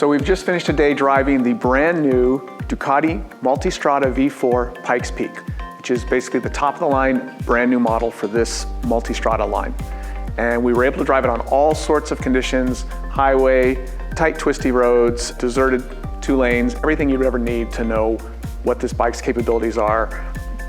So we've just finished a day driving the brand new Ducati Multistrada V4 Pikes Peak, which is basically the top of the line, brand new model for this Multistrada line. And we were able to drive it on all sorts of conditions, highway, tight twisty roads, deserted 2 lanes, everything you'd ever need to know what this bike's capabilities are,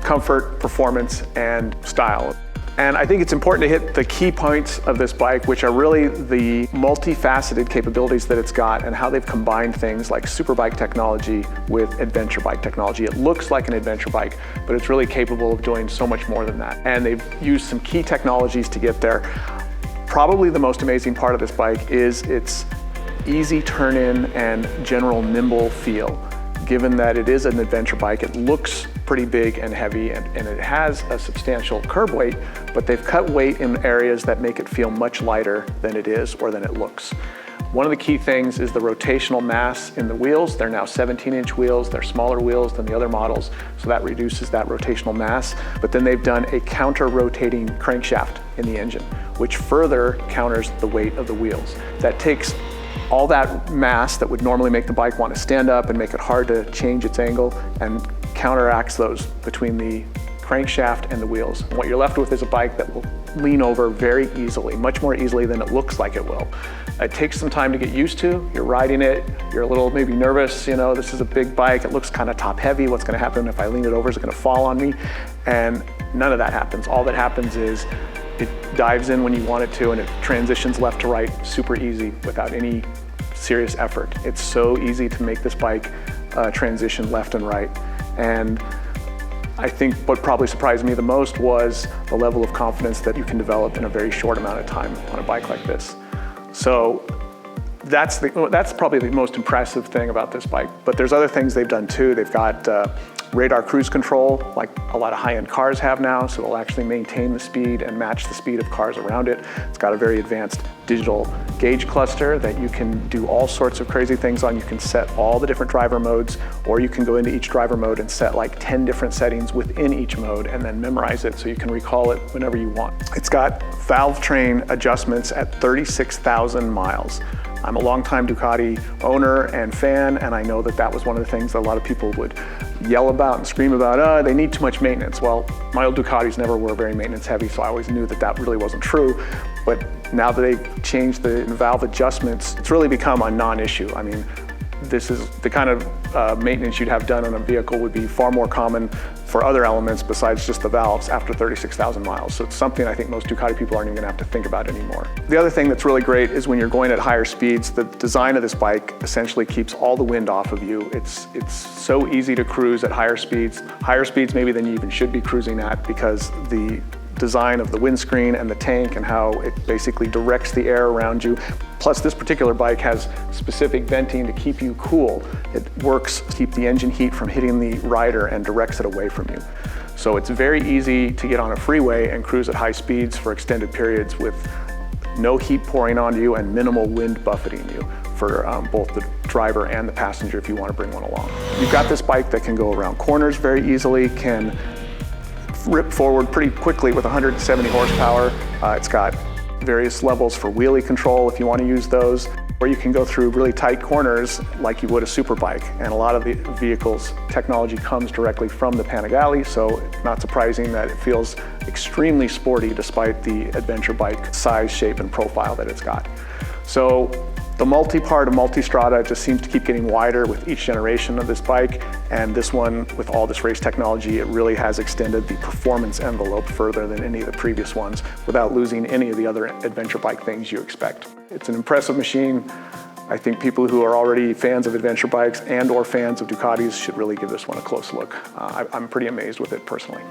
comfort, performance, and style. And I think it's important to hit the key points of this bike, which are really the multifaceted capabilities that it's got and how they've combined things like superbike technology with adventure bike technology. It looks like an adventure bike, but it's really capable of doing so much more than that. And they've used some key technologies to get there. Probably the most amazing part of this bike is its easy turn-in and general nimble feel. Given that it is an adventure bike, it looks pretty big and heavy and it has a substantial curb weight, but they've cut weight in areas that make it feel much lighter than it is or than it looks. One of the key things is the rotational mass in the wheels. They're now 17-inch wheels. They're smaller wheels than the other models, so that reduces that rotational mass. But then they've done a counter-rotating crankshaft in the engine, which further counters the weight of the wheels. That takes all that mass that would normally make the bike want to stand up and make it hard to change its angle and counteracts those between the crankshaft and the wheels. And what you're left with is a bike that will lean over very easily, much more easily than it looks like it will. It takes some time to get used to. You're riding it, you're a little maybe nervous, you know, this is a big bike, it looks kind of top heavy, what's going to happen if I lean it over, is it going to fall on me? And none of that happens. All that happens is it dives in when you want it to and it transitions left to right super easy without any serious effort. It's so easy to make this bike transition left and right. And I think what probably surprised me the most was the level of confidence that you can develop in a very short amount of time on a bike like this. So that's probably the most impressive thing about this bike. But there's other things they've done too. They've got radar cruise control, like a lot of high-end cars have now, so it'll actually maintain the speed and match the speed of cars around it. It's got a very advanced digital gauge cluster that you can do all sorts of crazy things on. You can set all the different driver modes, or you can go into each driver mode and set like 10 different settings within each mode and then memorize it so you can recall it whenever you want. It's got valve train adjustments at 36,000 miles. I'm a longtime Ducati owner and fan, and I know that that was one of the things that a lot of people would yell about and scream about, oh, they need too much maintenance. Well, my old Ducatis never were very maintenance heavy, so I always knew that that really wasn't true. But now that they've changed the valve adjustments, it's really become a non-issue. I mean, this is the kind of maintenance you'd have done on a vehicle would be far more common for other elements besides just the valves after 36,000 miles. So it's something I think most Ducati people aren't even gonna have to think about anymore. The other thing that's really great is when you're going at higher speeds, the design of this bike essentially keeps all the wind off of you. It's so easy to cruise at higher speeds maybe than you even should be cruising at, because the design of the windscreen and the tank and how it basically directs the air around you. Plus, this particular bike has specific venting to keep you cool. It works to keep the engine heat from hitting the rider and directs it away from you. So it's very easy to get on a freeway and cruise at high speeds for extended periods with no heat pouring onto you and minimal wind buffeting you for both the driver and the passenger if you want to bring one along. You've got this bike that can go around corners very easily, can rip forward pretty quickly with 170 horsepower. It's got various levels for wheelie control if you want to use those, or you can go through really tight corners like you would a superbike. And a lot of the vehicles' technology comes directly from the Panigale, so not surprising that it feels extremely sporty despite the adventure bike size, shape, and profile that it's got. So the multi-part of Multistrada just seems to keep getting wider with each generation of this bike, and this one, with all this race technology, it really has extended the performance envelope further than any of the previous ones without losing any of the other adventure bike things you expect. It's an impressive machine. I think people who are already fans of adventure bikes and or fans of Ducatis should really give this one a close look. I'm pretty amazed with it personally.